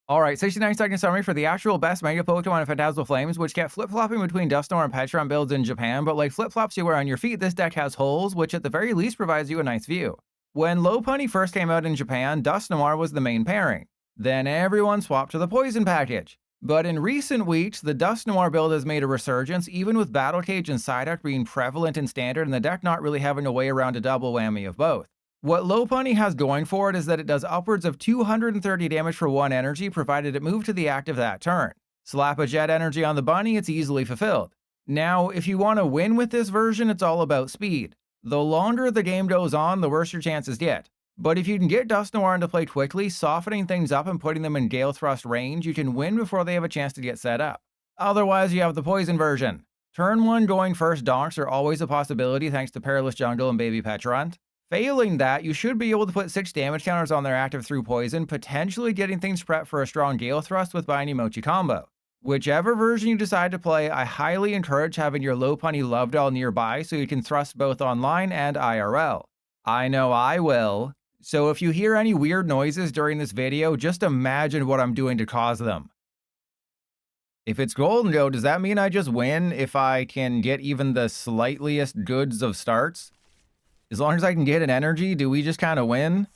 Alright, 69-second summary for the actual best Mega Pokemon in Phantasmal Flames, which kept flip-flopping between Dusknoir and Petron builds in Japan, but like flip-flops you wear on your feet, this deck has holes, which at the very least provides you a nice view. When Lopunny first came out in Japan, Dusknoir was the main pairing. Then everyone swapped to the Poison package. But in recent weeks, the Dusknoir build has made a resurgence, even with Battle Cage and Psyduck being prevalent in Standard and the deck not really having a way around a double whammy of both. What Lopunny has going for it is that it does upwards of 230 damage for 1 energy, provided it moved to the active that turn. Slap a Jet Energy on the bunny, it's easily fulfilled. Now, if you want to win with this version, it's all about speed. The longer the game goes on, the worse your chances get. But if you can get Dusknoir into play quickly, softening things up and putting them in Gale Thrust range, you can win before they have a chance to get set up. Otherwise, you have the Poison version. Turn 1 going first donks are always a possibility thanks to Perilous Jungle and Baby Petrunt. Failing that, you should be able to put 6 damage counters on their active through Poison, potentially getting things prepped for a strong Gale Thrust with Binding Mochi combo. Whichever version you decide to play, I highly encourage having your Lopunny Love Doll nearby so you can thrust both online and IRL. I know I will. So if you hear any weird noises during this video, just imagine what I'm doing to cause them. If it's Golden Go, does that mean I just win if I can get even the slightliest goods of starts? As long as I can get an energy, do we just kind of win?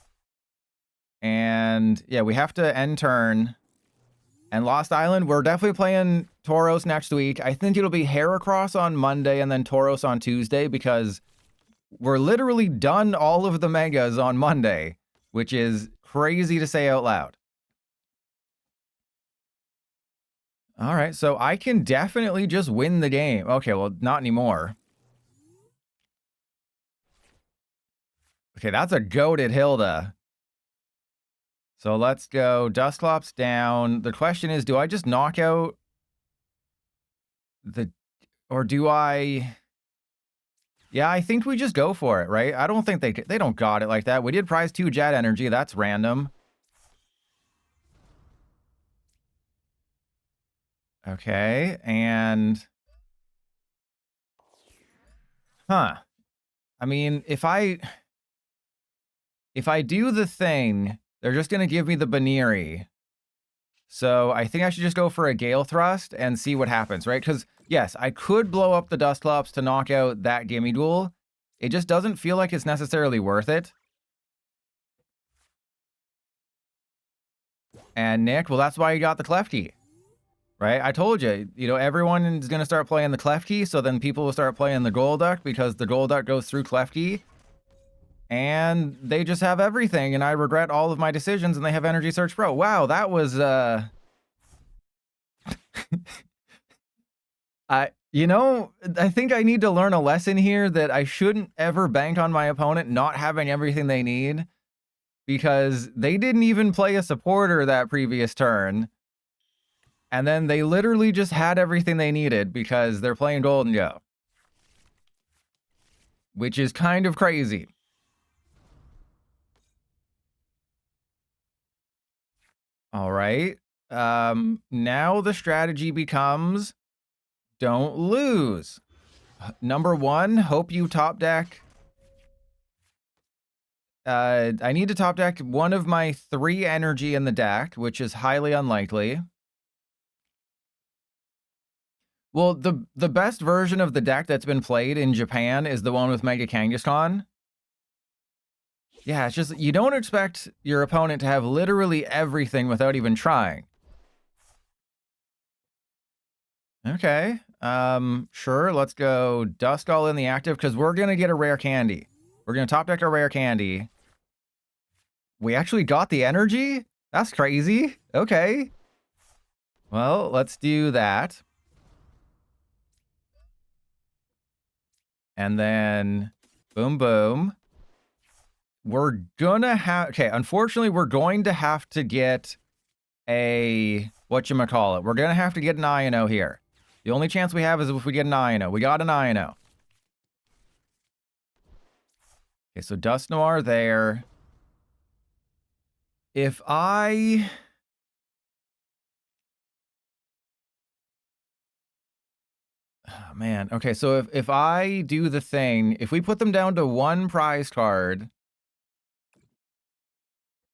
And yeah, we have to end turn. And Lost Island, we're definitely playing Tauros next week. I think it'll be Heracross on Monday and then Tauros on Tuesday because we're literally done all of the Megas on Monday, which is crazy to say out loud. All right, so I can definitely just win the game. Okay, well, not anymore. Okay, that's a goated Hilda. So let's go Dusclops down. The question is, do I just knock out the... Or do I... Yeah, I think we just go for it, right? I don't think they don't got it like that. We did prize 2 Jet Energy. That's random. Okay, and... Huh. I mean, if I do the thing, they're just going to give me the Buneary. So I think I should just go for a Gale Thrust and see what happens, right? Because, yes, I could blow up the Dusclops to knock out that Gimme Duel. It just doesn't feel like it's necessarily worth it. And Nick, well, that's why you got the Klefki, right? I told you, everyone is going to start playing the Klefki, so then people will start playing the Golduck because the Golduck goes through Klefki. And they just have everything, and I regret all of my decisions, and they have Energy Search Pro. Wow, that was, I think I need to learn a lesson here that I shouldn't ever bank on my opponent not having everything they need, because they didn't even play a supporter that previous turn, and then they literally just had everything they needed because they're playing Golden Go, which is kind of crazy. All right. Now the strategy becomes don't lose. Number 1, hope you top deck. I need to top deck one of my 3 energy in the deck, which is highly unlikely. Well, the best version of the deck that's been played in Japan is the one with Mega KANGASKHAN. Yeah, it's just, you don't expect your opponent to have literally everything without even trying. Okay, sure, let's go Duskull in the active, because we're going to get a Rare Candy. We're going to top deck a Rare Candy. We actually got the energy? That's crazy. Okay. Well, let's do that. And then, boom, boom. We're gonna have... Okay, unfortunately, we're going to have to get a... Whatchamacallit. We're gonna have to get an Iono here. The only chance we have is if we get an Iono. We got an Iono. Okay, so Dusknoir there. If I... Oh, man. Okay, so if I do the thing... If we put them down to 1 prize card...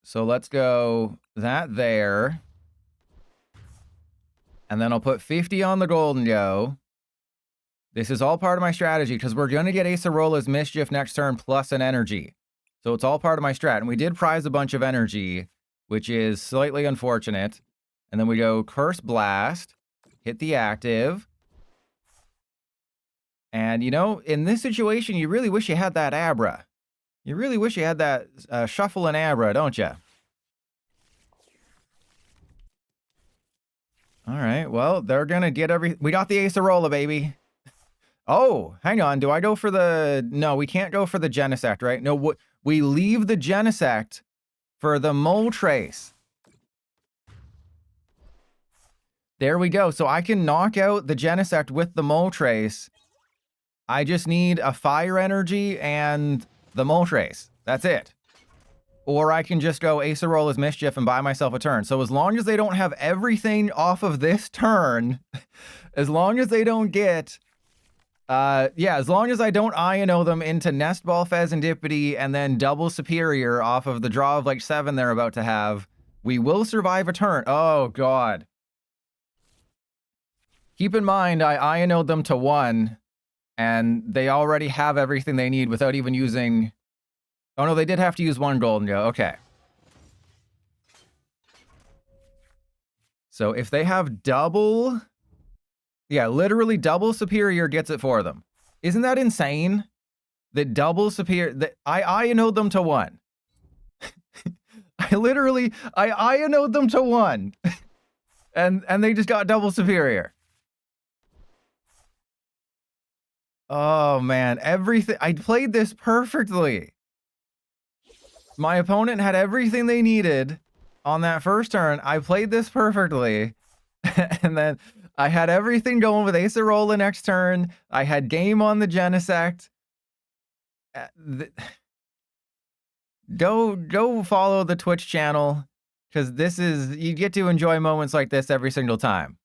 So let's go that there. And then I'll put 50 on the Golden Go. This is all part of my strategy because we're going to get Acerola's Mischief next turn plus an energy. So it's all part of my strat. And we did prize a bunch of energy, which is slightly unfortunate. And then we go Curse Blast, hit the active. And, you know, in this situation, you really wish you had that Abra. You really wish you had that Shuffle and Abra, don't you? All right, well, they're going to get we got the Acerola, baby. Oh, hang on. Do I go for the... No, we can't go for the Genesect, right? No, we leave the Genesect for the Moltres. There we go. So I can knock out the Genesect with the Moltres. I just need a Fire Energy and the Moltres. That's it. Or I can just go Acerola's Mischief and buy myself a turn. So as long as they don't have everything off of this turn, as long as they don't get... yeah, as long as I don't Iono them into Nest Ball, Fezandipity, and then double Superior off of the draw of like 7 they're about to have, we will survive a turn. Oh, God. Keep in mind, I Iono'd them to 1, and they already have everything they need without even using... Oh, no, they did have to use 1 Golden Go. Okay. So if they have double... Yeah, literally double Superior gets it for them. Isn't that insane? That double Superior... I Iono'd them to 1. I Iono'd them to 1. and they just got double Superior. Oh, man. Everything... I played this perfectly. My opponent had everything they needed on that first turn. I played this perfectly. And then I had everything going with Acerola next turn. I had game on the Genesect. Go follow the Twitch channel, because this is... You get to enjoy moments like this every single time.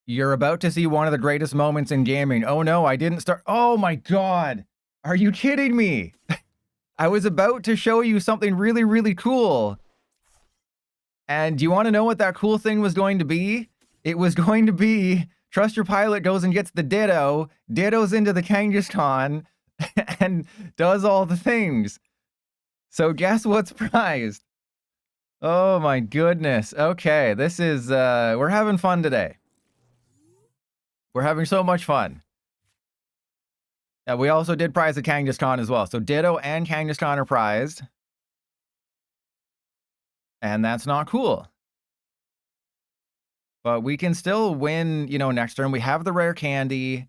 You're about to see one of the greatest moments in gaming. Oh no, I didn't start... Oh my God. Are you kidding me? I was about to show you something really, really cool. And do you want to know what that cool thing was going to be? It was going to be Trust Your Pilot goes and gets the Ditto, Ditto's into the KANGASKHAN, and does all the things. So guess what's prized? Oh my goodness. Okay, this is, we're having fun today. We're having so much fun. We also did prize the KANGASKHAN as well. So Ditto and KANGASKHAN are prized. And that's not cool. But we can still win, you know, next turn. We have the Rare Candy.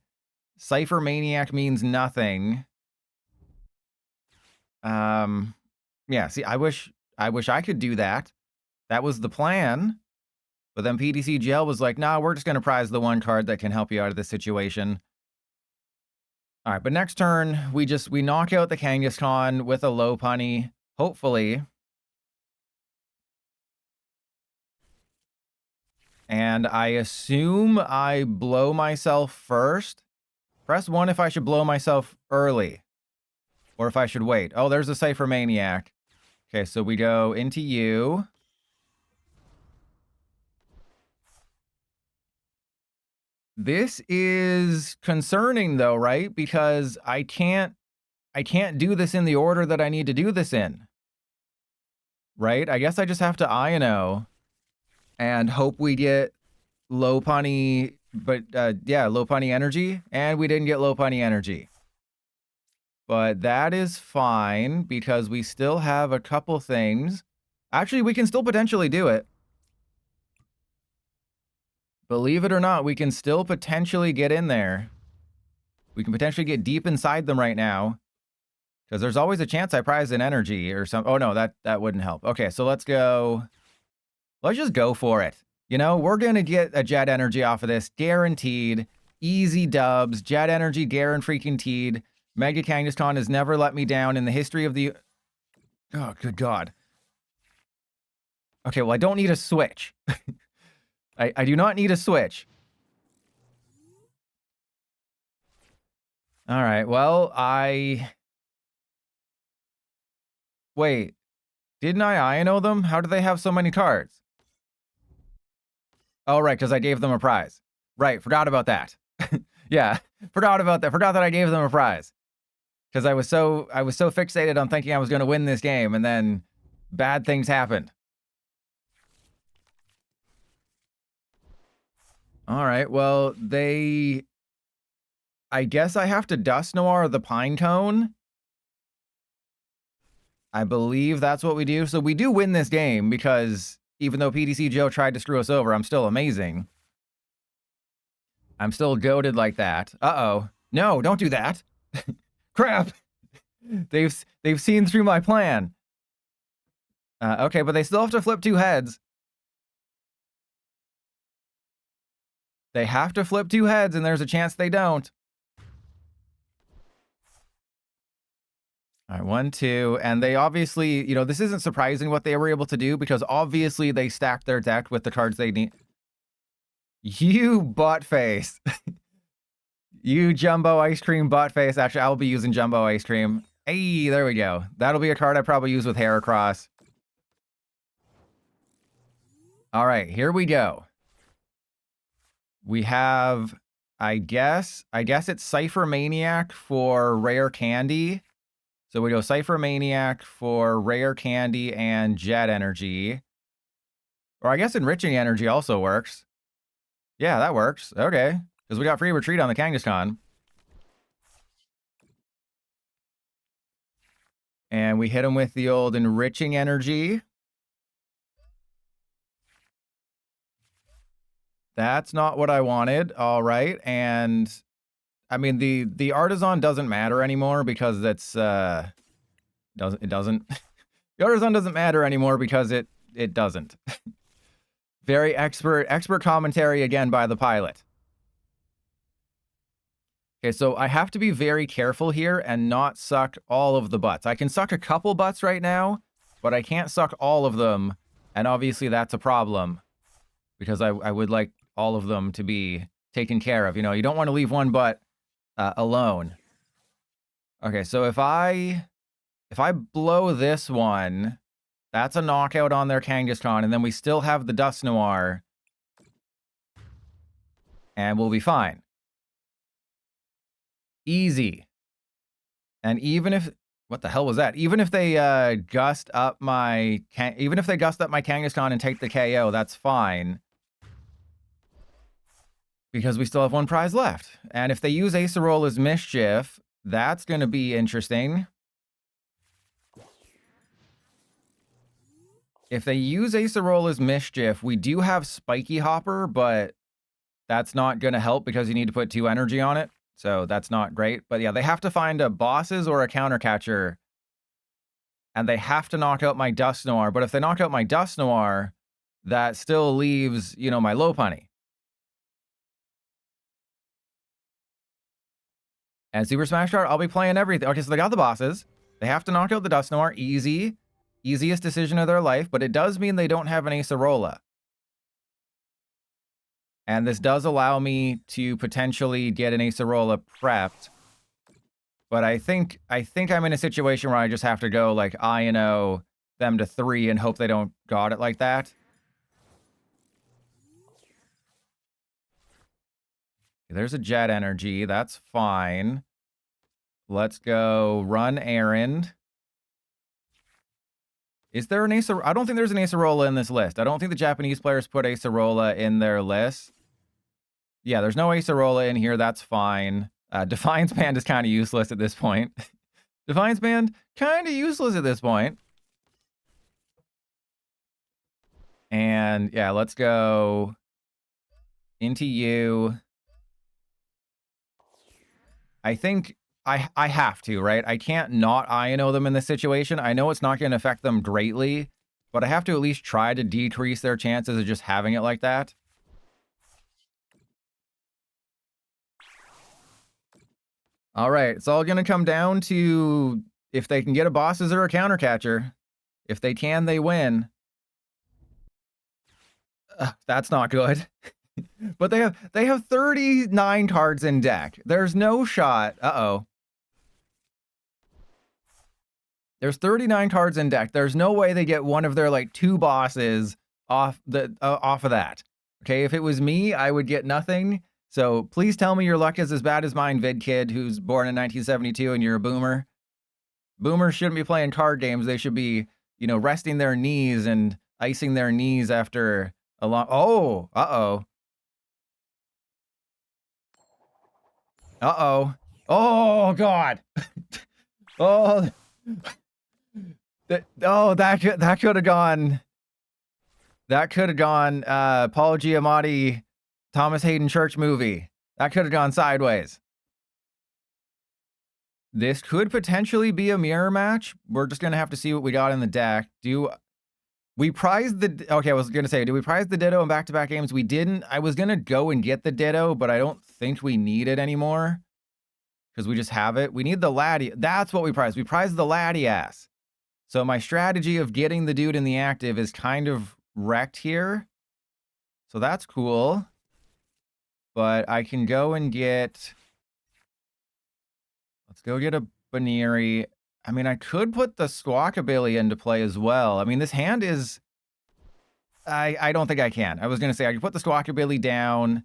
Cypher Maniac means nothing. Yeah, see, I wish I could do that. That was the plan. But then PTC GL was like, nah, we're just going to prize the 1 card that can help you out of this situation. All right, but next turn, we knock out the Kangaskhan with a Lopunny, hopefully. And I assume I blow myself first. Press 1 if I should blow myself early. Or if I should wait. Oh, there's a Cypher Maniac. Okay, so we go into you. This is concerning though, right? Because I can't do this in the order that I need to do this in. Right? I guess I just have to Iono and hope we get Lopunny, but yeah, Lopunny energy, and we didn't get Lopunny energy. But that is fine because we still have a couple things. Actually, we can still potentially do it. Believe it or not, we can still potentially get in there. We can potentially get deep inside them right now. Because there's always a chance I prize an energy or something. Oh, no, that wouldn't help. Okay, so let's go. Let's just go for it. You know, we're going to get a Jet Energy off of this. Guaranteed. Easy dubs. Jet Energy, guaranteed. Mega KANGASKHAN has never let me down in the history of the... Oh, good God. Okay, well, I don't need a switch. I do not need a switch. All right, well, Wait, didn't I Iono them? How do they have so many cards? Oh, right, because I gave them a prize. Right, forgot about that. Yeah, forgot about that. Forgot that I gave them a prize. Because I was so fixated on thinking I was going to win this game, and then bad things happened. All right, well, I guess I have to Dusknoir the Pinecone. I believe that's what we do. So we do win this game because even though PDC Joe tried to screw us over, I'm still amazing. I'm still goated like that. Uh-oh. No, don't do that. Crap. They've seen through my plan. Okay, but they still have to flip 2 heads. They have to flip 2 heads, and there's a chance they don't. All right, 1, 2, and they obviously, you know, this isn't surprising what they were able to do because obviously they stacked their deck with the cards they need. You butt face. You jumbo ice cream butt face. Actually, I'll be using jumbo ice cream. Hey, there we go. That'll be a card I probably use with Heracross. All right, here we go. We have, I guess it's Cypher Maniac for Rare Candy. So we go Cypher Maniac for Rare Candy and Jet Energy. Or I guess Enriching Energy also works. Yeah, that works. Okay. Because we got free retreat on the Kangaskhan. And we hit him with the old Enriching Energy. That's not what I wanted. All right. And I mean, the Artisan doesn't matter anymore because it's it doesn't. The Artisan doesn't matter anymore because it doesn't. Very expert commentary again by the pilot. Okay, so I have to be very careful here and not suck all of the butts. I can suck a couple butts right now, but I can't suck all of them. And obviously that's a problem because I would like all of them to be taken care of. You know, you don't want to leave one butt alone. Okay, so if I blow this one, that's a knockout on their Kangaskhan, and then we still have the Dusknoir, and we'll be fine. Easy. And even if, what the hell was that? Even if they gust up my Kangaskhan and take the KO, that's fine. Because we still have 1 prize left. And if they use Acerola's Mischief, that's going to be interesting. If they use Acerola's Mischief, we do have Spiky Hopper, but that's not going to help because you need to put 2 energy on it. So that's not great. But yeah, they have to find a bosses or a counter catcher. And they have to knock out my Dusknoir. But if they knock out my Dusknoir, that still leaves, you know, my Lopunny. And Super Smash Card, I'll be playing everything. Okay, so they got the bosses. They have to knock out the Dusknoir. Easy. Easiest decision of their life. But it does mean they don't have an Acerola. And this does allow me to potentially get an Acerola prepped. But I think I'm in a situation where I just have to go like Iono them to 3 and hope they don't got it like that. There's a Jet Energy. That's fine. Let's go run errand. Is there an Acerola? I don't think there's an Acerola in this list. I don't think the Japanese players put Acerola in their list. Yeah, there's no Acerola in here. That's fine. Defiance Band is kind of useless at this point. Defiance Band, kind of useless at this point. And yeah, let's go into you. I think I have to, right? I can't not Iono them in this situation. I know it's not going to affect them greatly, but I have to at least try to decrease their chances of just having it like that. All right, it's all going to come down to if they can get a bosses or a counter catcher. If they can, they win. That's not good. But they have 39 cards in deck. There's no shot. Uh-oh. There's 39 cards in deck. There's no way they get one of their like 2 bosses off of that. Okay, if it was me, I would get nothing. So please tell me your luck is as bad as mine, vid kid, who's born in 1972 and you're a boomer. Boomers shouldn't be playing card games. They should be, you know, resting their knees and icing their knees after a long... Oh, uh-oh. Uh-oh. Oh, God. Oh, that could have gone... That could have gone Paul Giamatti, Thomas Hayden Church movie. That could have gone sideways. This could potentially be a mirror match. We're just going to have to see what we got in the deck. Do we prize the... Okay, I was going to say, do we prize the Ditto in back-to-back games? We didn't. I was going to go and get the Ditto, but I don't think we need it anymore. Because we just have it. We need the Laddie. That's what we prize. We prize the Latias. So my strategy of getting the dude in the active is kind of wrecked here. So that's cool. But I can go and get... Let's go get a Buneary. I mean, I could put the Squawkabilly into play as well. I mean, this hand is... I don't think I can. I was going to say I could put the Squawkabilly down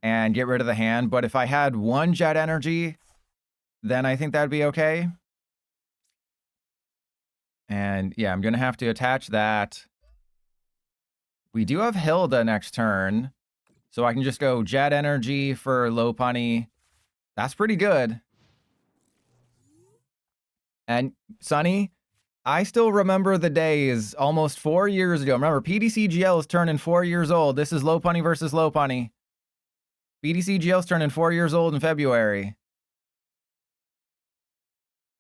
and get rid of the hand. But if I had one Jet Energy, then I think that'd be okay. And yeah, I'm going to have to attach that. We do have Hilda next turn. So I can just go Jet Energy for Lopunny. That's pretty good. And Sonny, I still remember the days almost 4 years ago. Remember, PDCGL is turning 4 years old. This is Lopunny versus Lopunny. PDCGL is turning 4 years old in February.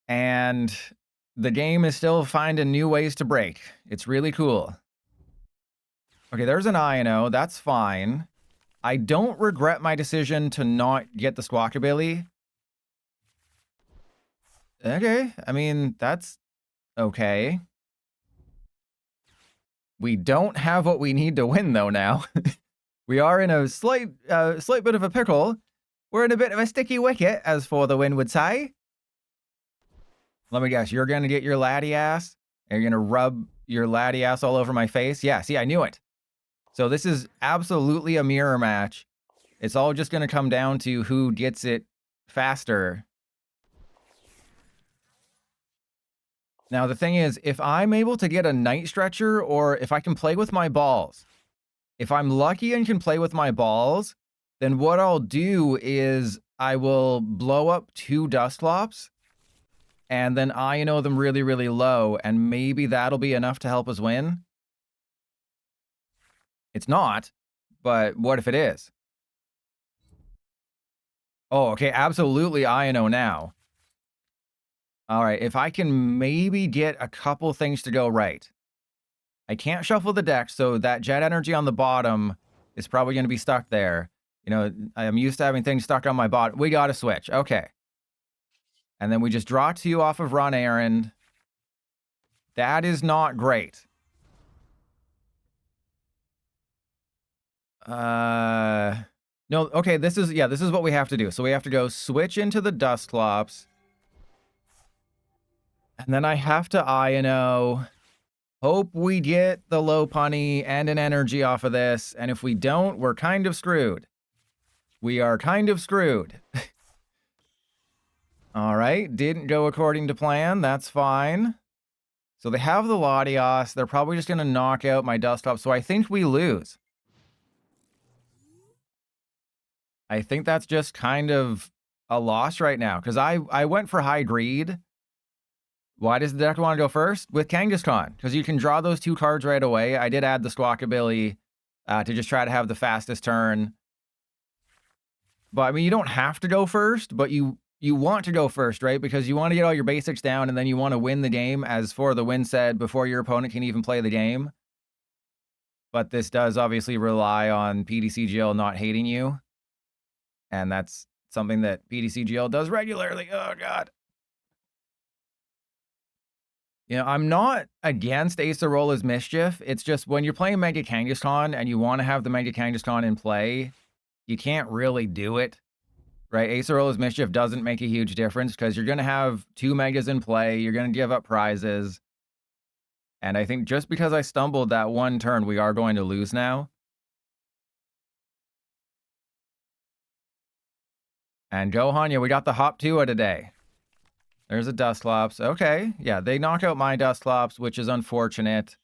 And the game is still finding new ways to break. It's really cool. Okay, there's an Iono. That's fine. I don't regret my decision to not get the Squawkabilly. Okay, I mean, that's okay. We don't have what we need to win, though, now. We are in a slight bit of a pickle. We're in a bit of a sticky wicket, as for the wind would say. Let me guess, you're going to get your laddie ass? You're going to rub your laddie ass all over my face? Yeah, see, I knew it. So this is absolutely a mirror match. It's all just going to come down to who gets it faster. Now, the thing is, if I'm able to get a Night Stretcher, or if I can play with my balls, if I'm lucky and can play with my balls, then what I'll do is I will blow up 2 Dusclops, and then Iono them really, really low, and maybe that'll be enough to help us win. It's not, but what if it is? Oh, okay, absolutely Iono now. All right, if I can maybe get a couple things to go right. I can't shuffle the deck, so that Jet Energy on the bottom is probably going to be stuck there. You know, I'm used to having things stuck on my bottom. We got to switch. Okay. And then we just draw 2 off of Run Errand. That is not great. No, okay, this is what we have to do. So we have to go switch into the Dusclops. And then I have to Iono. Hope we get the Lopunny and an energy off of this. And if we don't, we're kind of screwed. We are kind of screwed. All right, didn't go according to plan. That's fine. So they have the Latias. They're probably just going to knock out my Dusclops. So I think we lose. I think that's just kind of a loss right now. Because I went for high greed. Why does the deck want to go first? With Kangaskhan, because you can draw those 2 cards right away. I did add the Squawkabilly to just try to have the fastest turn. But, I mean, you don't have to go first, but you want to go first, right? Because you want to get all your basics down, and then you want to win the game, as for the win said, before your opponent can even play the game. But this does obviously rely on PDCGL not hating you. And that's something that PDCGL does regularly. Oh, God. You know, I'm not against Acerola's Mischief. It's just when you're playing Mega Kangaskhan and you want to have the Mega Kangaskhan in play, you can't really do it, right? Acerola's Mischief doesn't make a huge difference because you're going to have 2 Megas in play. You're going to give up prizes. And I think just because I stumbled that one turn, we are going to lose now. And Gohan, yeah, we got the Hop 2 today. There's a Dusclops. Okay, yeah, they knock out my Dusclops, which is unfortunate.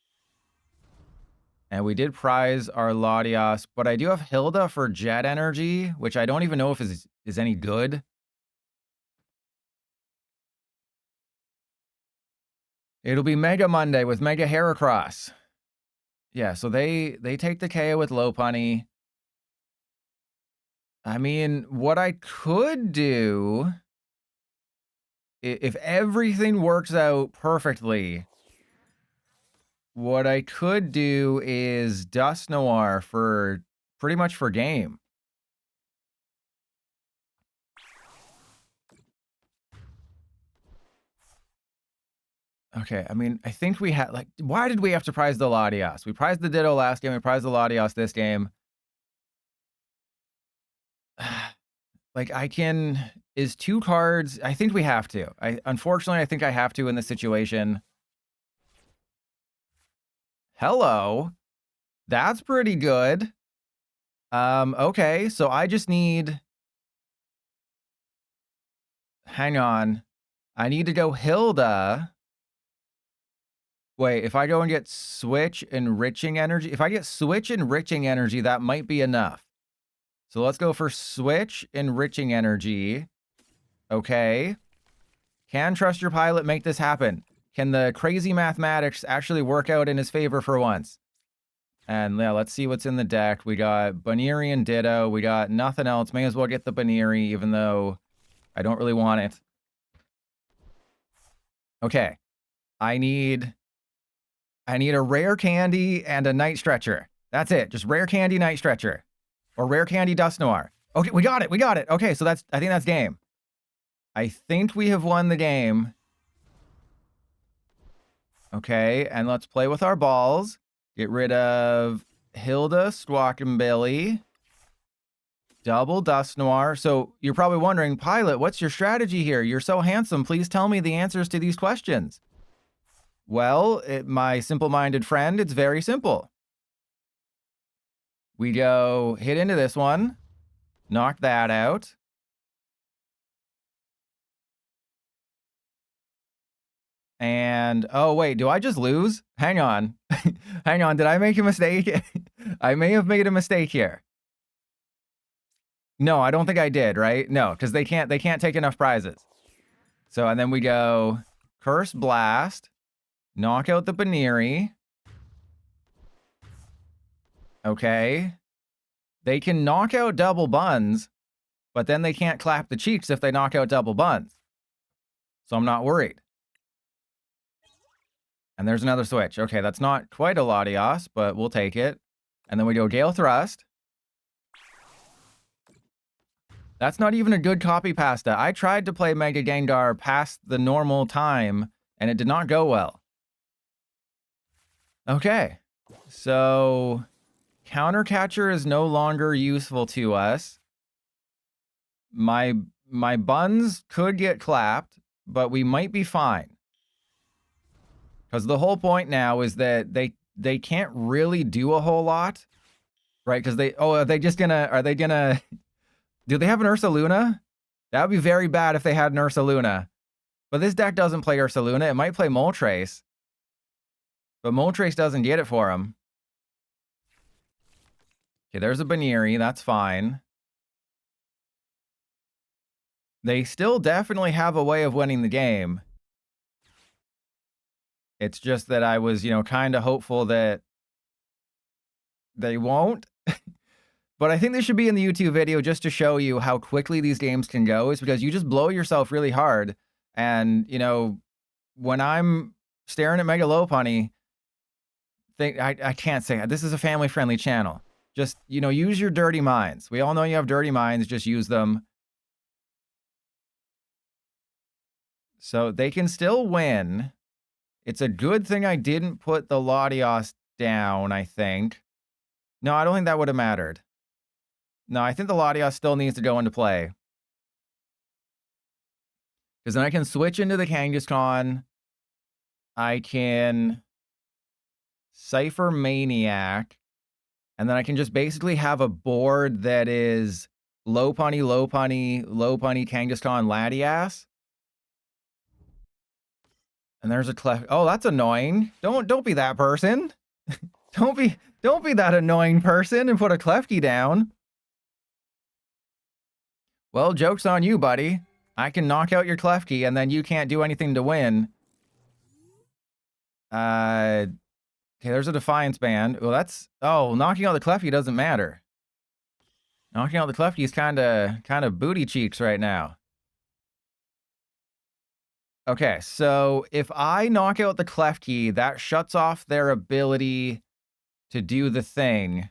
And we did prize our Latios, but I do have Hilda for Jet Energy, which I don't even know if is any good. It'll be Mega Monday with Mega Heracross. Yeah, so they take the KO with Lopunny. I mean, what I could do, if everything works out perfectly, what I could do is Dusknoir for pretty much for game. Okay, I mean, I think we had, like, why did we have to prize the Latios? We prized the Ditto last game, we prized the Latios this game. Like, is 2 cards, I think we have to. Unfortunately, I think I have to in this situation. Hello. That's pretty good. Okay, so I just need... Hang on. I need to go Hilda. Wait, if I go and get Switch Enriching Energy... If I get Switch Enriching Energy, that might be enough. So let's go for Switch Enriching Energy. Okay. Can Trust Your Pilot make this happen? Can the crazy mathematics actually work out in his favor for once? And yeah, let's see what's in the deck. We got Buneary and Ditto. We got nothing else. May as well get the Buneary, even though I don't really want it. Okay. I need a Rare Candy and a Night Stretcher. That's it. Just Rare Candy, Night Stretcher. Or Rare Candy, Dusknoir. Okay, we got it. We got it. Okay, so I think that's game. I think we have won the game. Okay, and let's play with our balls. Get rid of Hilda, Squawkenbilly. Double Dusknoir. So you're probably wondering, Pilot, what's your strategy here? You're so handsome. Please tell me the answers to these questions. Well, my simple-minded friend, it's very simple. We go hit into this one. Knock that out. And, oh, wait, do I just lose? Hang on. Hang on, did I make a mistake? I may have made a mistake here. No, I don't think I did, right? No, because they can't take enough prizes. So, and then we go Curse Blast, knock out the Buneary. Okay. They can knock out double buns, but then they can't clap the cheeks if they knock out double buns. So I'm not worried. And there's another switch. Okay, that's not quite a Latios, but we'll take it. And then we go Gale Thrust. That's not even a good copy pasta. I tried to play Mega Gengar past the normal time, and it did not go well. Okay, so Counter Catcher is no longer useful to us. My buns could get clapped, but we might be fine. Because the whole point now is that they can't really do a whole lot, right? Because are they gonna do they have an Ursaluna? That would be very bad if they had an Ursaluna. But this deck doesn't play Ursaluna. It might play Moltres. But Moltres doesn't get it for him. Okay, there's a Buneary. That's fine. They still definitely have a way of winning the game. It's just that I was, kind of hopeful that they won't. But I think this should be in the YouTube video just to show you how quickly these games can go, is because you just blow yourself really hard. And, when I'm staring at Mega Lopunny, I can't say it. This is a family-friendly channel. Just, use your dirty minds. We all know you have dirty minds. Just use them. So they can still win. It's a good thing I didn't put the Latios down, I think. No, I don't think that would have mattered. No, I think the Latios still needs to go into play. Because then I can switch into the Kangaskhan. I can Cypher Maniac. And then I can just basically have a board that is Lopunny, Lopunny, Lopunny, Kangaskhan, Latias. And there's a Klefki. Oh, that's annoying. Don't be that person. Don't be that annoying person and put a Klefki down. Well, joke's on you, buddy. I can knock out your Klefki, and then you can't do anything to win. Okay, there's a Defiance Band. Well, that's... Oh, knocking out the Klefki doesn't matter. Knocking out the Klefki is kind of booty cheeks right now. Okay, so if I knock out the Klefki, that shuts off their ability to do the thing.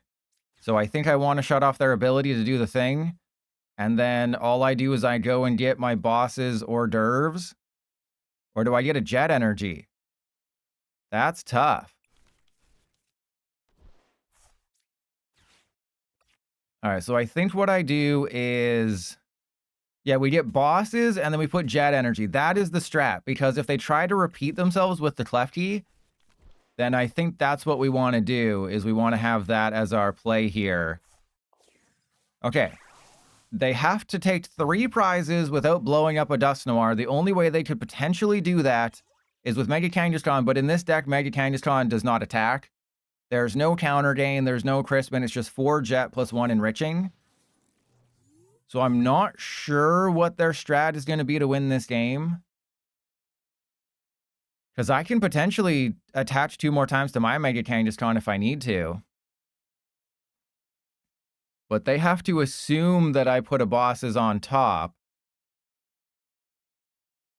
So I think I want to shut off their ability to do the thing. And then all I do is I go and get my boss's hors d'oeuvres. Or do I get a jet energy? That's tough. All right, so I think what I do is... Yeah, we get bosses and then we put jet energy. That is the strat, because if they try to repeat themselves with the Klefki, then I think that's what we want to do, is we want to have that as our play here. Okay. They have to take 3 prizes without blowing up a Dusknoir. The only way they could potentially do that is with Mega Kangaskhan, but in this deck, Mega Kangaskhan does not attack. There's no counter gain, there's no crispin, it's just 4 jet plus 1 enriching. So I'm not sure what their strat is going to be to win this game. Because I can potentially attach 2 more times to my Mega Kangaskhan if I need to. But they have to assume that I put a bosses on top.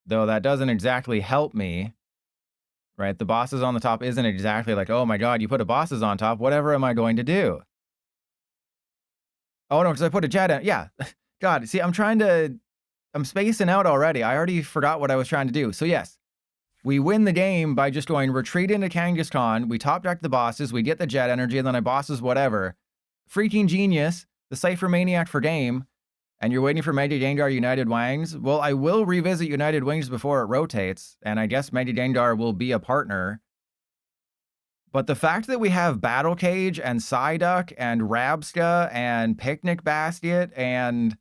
Though that doesn't exactly help me. Right? The bosses on the top isn't exactly like, oh my god, you put a bosses on top. Whatever am I going to do? Oh no, because I put a jet in. Yeah. God, see, I'm spacing out already. I already forgot what I was trying to do. So yes, we win the game by just going retreat into Kangaskhan. We top deck the bosses. We get the jet energy, and then I bosses whatever. Freaking genius. The Cypher Maniac for game. And you're waiting for Mega Gengar United Wangs. Well, I will revisit United Wings before it rotates. And I guess Mega Gengar will be a partner. But the fact that we have Battle Cage and Psyduck and Rabska and Picnic Basket and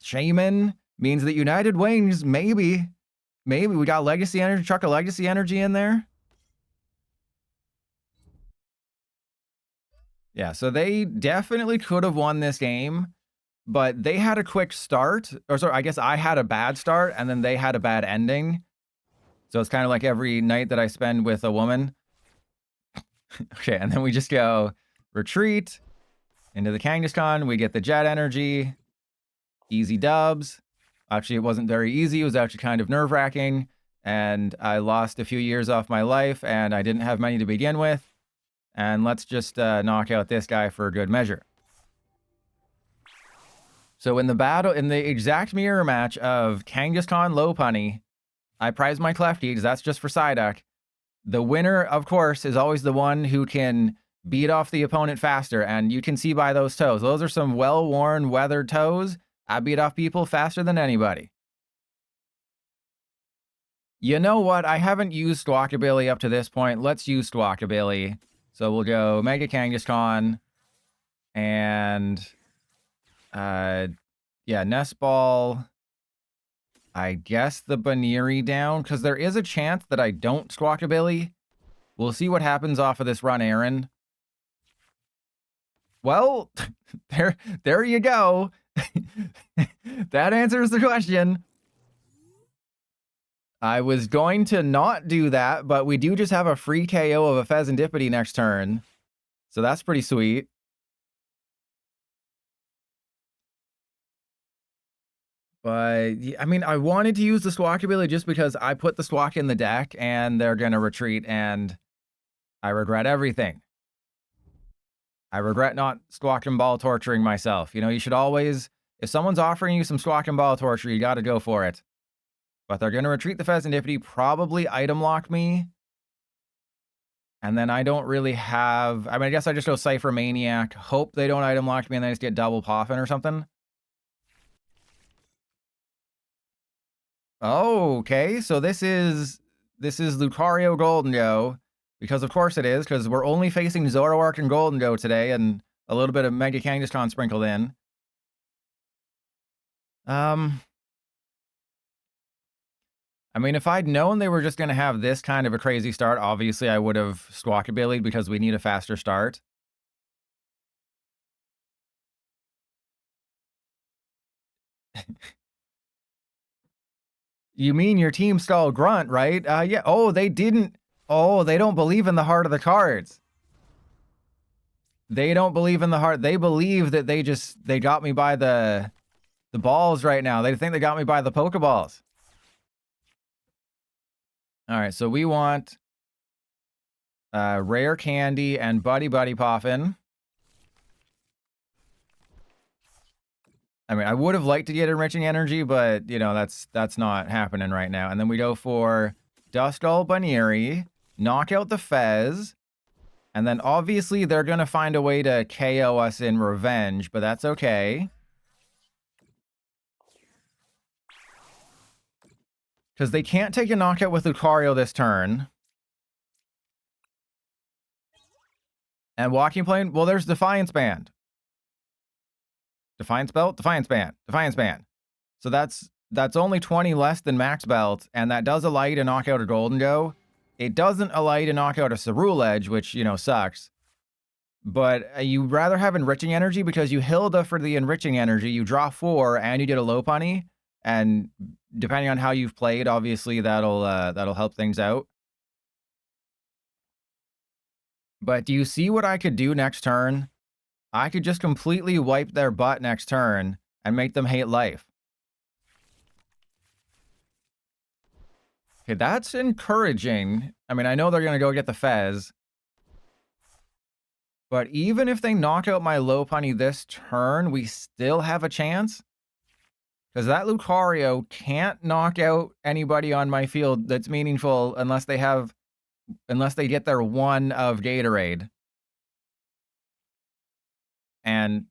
Shaman means that United Wings, maybe we got Legacy Energy, chuck a Legacy Energy in there. Yeah, so they definitely could have won this game, but they had a quick start. Or sorry, I guess I had a bad start, and then they had a bad ending. So it's kind of like every night that I spend with a woman. Okay, and then we just go retreat into the Kangaskhan. We get the jet energy. Easy dubs. Actually, it wasn't very easy. It was actually kind of nerve-wracking. And I lost a few years off my life, and I didn't have many to begin with. And let's just knock out this guy for good measure. So in the battle, in the exact mirror match of Kangaskhan Lopunny, I prize my Klefki, because that's just for Psyduck. The winner, of course, is always the one who can beat off the opponent faster, and you can see by those toes. Those are some well-worn, weathered toes. I beat off people faster than anybody. You know what? I haven't used Squawkabilly up to this point. Let's use Squawkabilly. So we'll go Mega Kangaskhan and yeah, Nest Ball. I guess the Buneary down, because there is a chance that I don't Squawkabilly. We'll see what happens off of this run errand. Well, there you go. That answers the question. I was going to not do that, but we do just have a free KO of a Pheasantipity next turn. So that's pretty sweet. But, I mean, I wanted to use the Squawkabilly just because I put the Squawk in the deck, and they're going to retreat, and I regret everything. I regret not Squawk and Ball torturing myself. You know, you should always, if someone's offering you some Squawk and Ball torture, you got to go for it. But they're going to retreat the Pheasantipity, probably item lock me. And then I don't really have... I mean, I guess I just go Cypher Maniac, hope they don't item lock me, and then I just get double Poffin or something. Oh, okay. So this is Lucario Goldengo. Because of course it is, because we're only facing Zoroark and Goldengo today, and a little bit of Mega Kangaskhan sprinkled in. I mean, if I'd known they were just going to have this kind of a crazy start, obviously I would have Squawkabilly'd because we need a faster start. You mean your team stalled Grunt, right? Yeah. Oh, they didn't. Oh, they don't believe in the heart of the cards. They don't believe in the heart. They believe that they got me by the balls right now. They think they got me by the Pokeballs. All right, so we want Rare Candy and Buddy-Buddy Poffin. I mean, I would have liked to get Enriching Energy, but, you know, that's not happening right now. And then we go for Duskull Buneary, knock out the Fez, and then obviously they're going to find a way to KO us in revenge, but that's okay. Because they can't take a knockout with Lucario this turn. And Walking Plane, well, there's Defiance Band. Defiance Belt? Defiance Band. Defiance Band. So that's only 20 less than Max Belt, and that does allow you to knock out a Golden Go. It doesn't allow you to knock out a Cerule Edge, which, you know, sucks. But you rather have Enriching Energy because you Hilda for the Enriching Energy, you draw 4, and you get a Lopunny. And depending on how you've played, obviously that'll help things out. But do you see what I could do next turn? I could just completely wipe their butt next turn and make them hate life. Okay, that's encouraging. I mean, I know they're going to go get the Fez. But even if they knock out my Lopunny this turn, we still have a chance. Because that Lucario can't knock out anybody on my field that's meaningful unless they get their 1 of Gatorade. And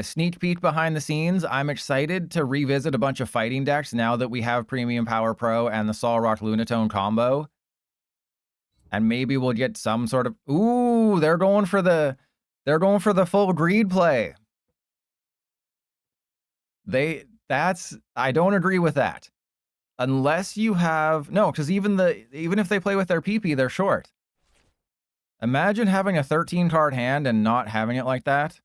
sneak peek behind the scenes, I'm excited to revisit a bunch of fighting decks now that we have Premium Power Pro and the Solrock Lunatone combo. And maybe we'll get some sort of... Ooh, they're going for the full greed play. I don't agree with that. Unless you have... No, because even if they play with their PP, they're short. Imagine having a 13-card hand and not having it like that.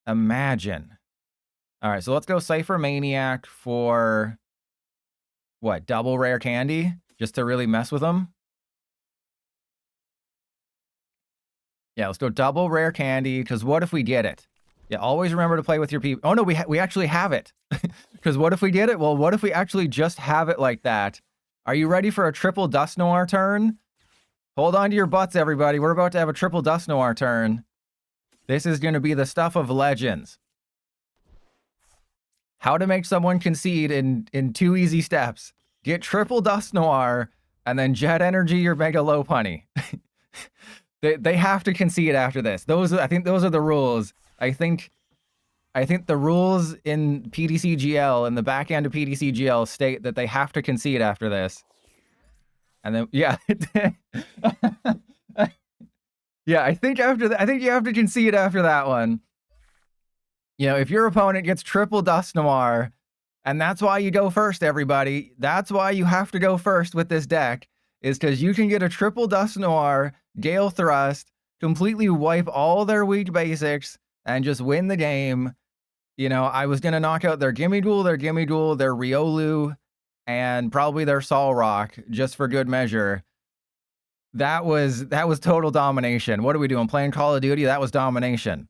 Imagine. All right, so let's go Cypher Maniac for... What, double Rare Candy? Just to really mess with them? Yeah, let's go double Rare Candy, because what if we get it? Yeah, always remember to play with your people. Oh, no, we actually have it. Because what if we get it? Well, what if we actually just have it like that? Are you ready for a triple Dusknoir turn? Hold on to your butts, everybody. We're about to have a triple Dusknoir turn. This is going to be the stuff of legends. How to make someone concede in 2 easy steps. Get triple Dusknoir, and then Jet Energy your Mega Lopunny. They have to concede after this. I think those are the rules. I think the rules in PTCGL and the back end of PTCGL state that they have to concede after this. And then, yeah. Yeah, I think you have to concede after that one. You know, if your opponent gets triple Dusknoir, and that's why you go first, everybody. That's why you have to go first with this deck, is because you can get a triple Dusknoir, Gale Thrust, completely wipe all their weak basics, and just win the game. You know, I was going to knock out their Gimmighoul, their Riolu, and probably their Solrock, just for good measure. That was total domination. What are we doing? Playing Call of Duty? That was domination.